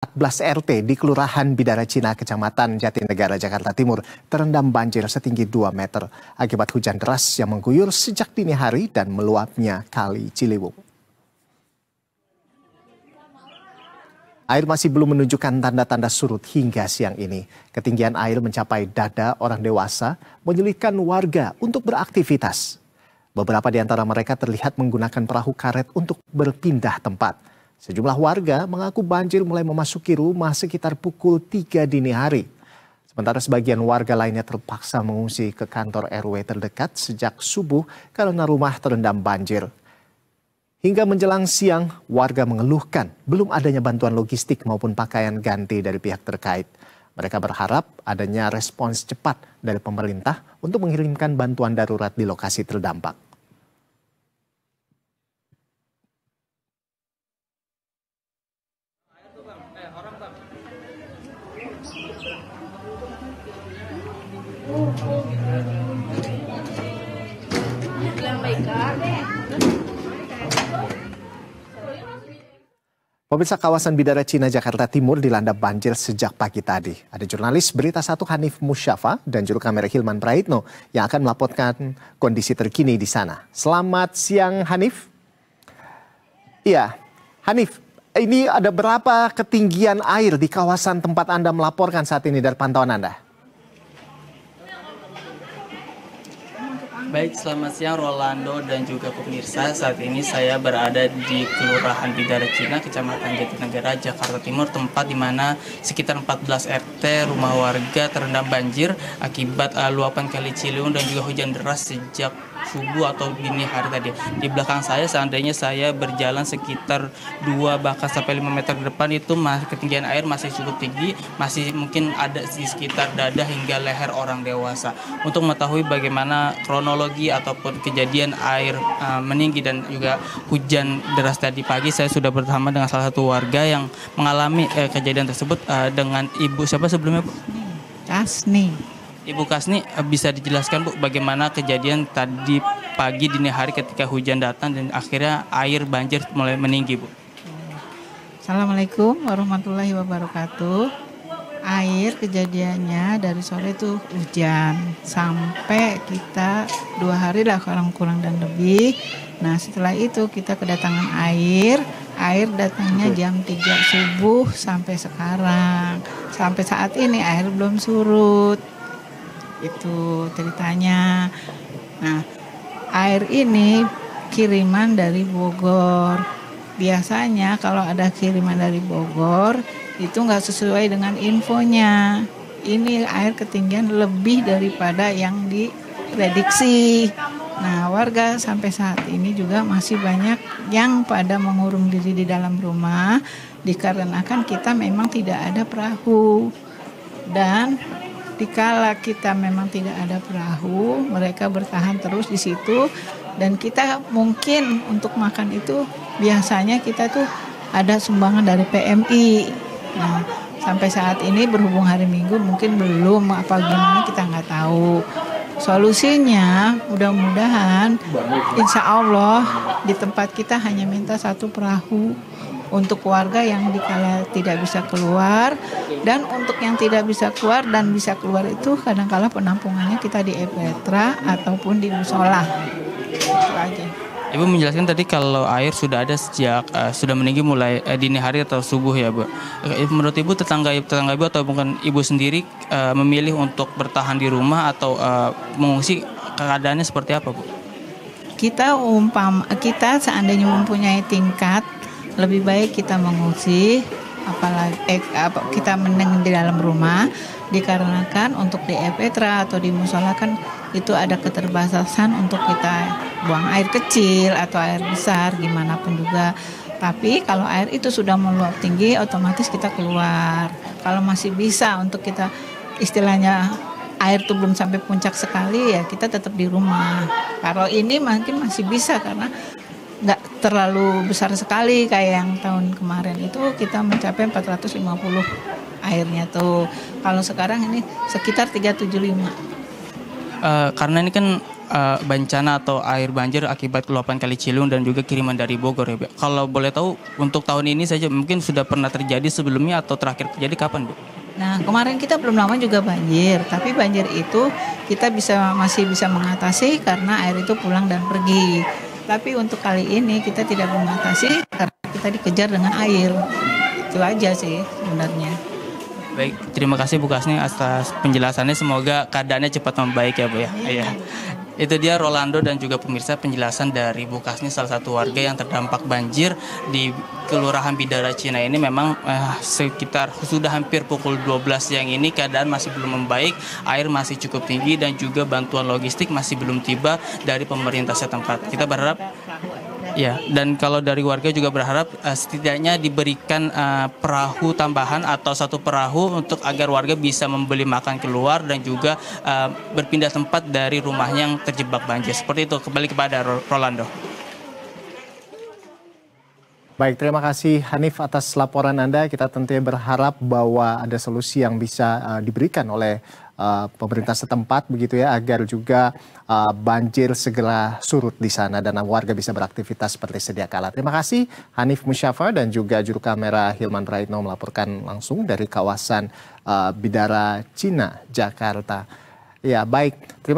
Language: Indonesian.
14 RT di Kelurahan Bidara Cina, Kecamatan Jatinegara, Jakarta Timur terendam banjir setinggi 2 meter akibat hujan deras yang mengguyur sejak dini hari dan meluapnya Kali Ciliwung. Air masih belum menunjukkan tanda-tanda surut hingga siang ini. Ketinggian air mencapai dada orang dewasa, menyulitkan warga untuk beraktivitas. Beberapa di antara mereka terlihat menggunakan perahu karet untuk berpindah tempat. Sejumlah warga mengaku banjir mulai memasuki rumah sekitar pukul 3 dini hari. Sementara sebagian warga lainnya terpaksa mengungsi ke kantor RW terdekat sejak subuh karena rumah terendam banjir. Hingga menjelang siang, warga mengeluhkan belum adanya bantuan logistik maupun pakaian ganti dari pihak terkait. Mereka berharap adanya respons cepat dari pemerintah untuk mengirimkan bantuan darurat di lokasi terdampak. Pemirsa, kawasan Bidara Cina, Jakarta Timur dilanda banjir sejak pagi tadi. Ada jurnalis Berita 1 Hanif Musyafa dan juru kamera Hilman Praitno yang akan melaporkan kondisi terkini di sana. Selamat siang, Hanif. Iya, Hanif, ini ada berapa ketinggian air di kawasan tempat Anda melaporkan saat ini dari pantauan Anda? Baik, selamat siang Rolando dan juga pemirsa. Saat ini saya berada di Kelurahan Bidara Cina, Kecamatan Jatinegara, Jakarta Timur, tempat di mana sekitar 14 RT rumah warga terendam banjir akibat luapan Kali Ciliwung dan juga hujan deras sejak subuh atau dini hari tadi. Di belakang saya, seandainya saya berjalan sekitar 2 bahkan sampai 5 meter ke depan, itu ketinggian air masih cukup tinggi, masih mungkin ada di sekitar dada hingga leher orang dewasa. Untuk mengetahui bagaimana kronologi ataupun kejadian air meninggi dan juga hujan deras tadi pagi, saya sudah bersama dengan salah satu warga yang mengalami kejadian tersebut dengan Ibu siapa sebelumnya, Bu? Kasni. Ibu Kasni, bisa dijelaskan, Bu, bagaimana kejadian tadi pagi dini hari ketika hujan datang dan akhirnya air banjir mulai meninggi, Bu? Assalamualaikum warahmatullahi wabarakatuh. Air kejadiannya dari sore itu hujan sampai kita 2 hari lah kurang dan lebih. Nah, setelah itu kita kedatangan air datangnya jam 3 subuh sampai sekarang. Sampai saat ini air belum surut. Itu ceritanya. Nah, air ini kiriman dari Bogor. Biasanya kalau ada kiriman dari Bogor itu nggak sesuai dengan infonya. Ini air ketinggian lebih daripada yang diprediksi. Nah, warga sampai saat ini juga masih banyak yang pada mengurung diri di dalam rumah dikarenakan kita memang tidak ada perahu. Dan dikala kita memang tidak ada perahu, mereka bertahan terus di situ. Dan kita mungkin untuk makan itu biasanya kita tuh ada sumbangan dari PMI. Nah, sampai saat ini berhubung hari Minggu mungkin belum apa gimana kita nggak tahu. Solusinya mudah-mudahan insya Allah di tempat kita hanya minta 1 perahu untuk warga yang dikala tidak bisa keluar, dan untuk yang tidak bisa keluar dan bisa keluar itu kadang-kala penampungannya kita di Epetra ataupun di musola. Itu aja. Ibu menjelaskan tadi kalau air sudah ada sejak sudah meninggi mulai dini hari atau subuh ya, Bu. Menurut Ibu, tetangga Ibu atau bukan Ibu sendiri memilih untuk bertahan di rumah atau mengungsi, keadaannya seperti apa, Bu? Kita seandainya mempunyai tingkat, lebih baik kita mengungsi, apalagi kita meneng di dalam rumah, dikarenakan untuk di Epetra atau di musola kan itu ada keterbatasan untuk kita buang air kecil atau air besar gimana pun juga. Tapi kalau air itu sudah meluap tinggi, otomatis kita keluar. Kalau masih bisa untuk kita istilahnya air itu belum sampai puncak sekali, ya kita tetap di rumah. Kalau ini mungkin masih bisa karena nggak terlalu besar sekali kayak yang tahun kemarin itu kita mencapai 450 airnya tuh. Kalau sekarang ini sekitar 375. Karena ini kan bencana atau air banjir akibat luapan Kali Ciliwung dan juga kiriman dari Bogor ya, Bu. Kalau boleh tahu untuk tahun ini saja mungkin sudah pernah terjadi sebelumnya atau terakhir terjadi kapan, Bu? Nah, kemarin kita belum lama juga banjir, tapi banjir itu kita masih bisa mengatasi karena air itu pulang dan pergi. Tapi untuk kali ini kita tidak mengatasi karena kita dikejar dengan air. Itu aja sih sebenarnya. Baik, terima kasih Bu Kasni atas penjelasannya. Semoga keadaannya cepat membaik ya, Bu ya. Iya. Itu dia Rolando dan juga pemirsa penjelasan dari Bu Kasni, salah satu warga yang terdampak banjir di Kelurahan Bidara Cina ini. Memang sekitar sudah hampir pukul 12 siang ini keadaan masih belum membaik, air masih cukup tinggi dan juga bantuan logistik masih belum tiba dari pemerintah setempat. Kita berharap ya, dan kalau dari warga juga berharap setidaknya diberikan perahu tambahan atau satu perahu untuk agar warga bisa membeli makan keluar dan juga berpindah tempat dari rumahnya yang terjebak banjir. Seperti itu, kembali kepada Rolando. Baik, terima kasih Hanif atas laporan Anda. Kita tentunya berharap bahwa ada solusi yang bisa diberikan oleh pemerintah setempat begitu ya, agar juga banjir segera surut di sana dan warga bisa beraktivitas seperti sedia kala. Terima kasih Hanif Musyafar dan juga juru kamera Hilman Praitno melaporkan langsung dari kawasan Bidara Cina, Jakarta. Ya, baik. Terima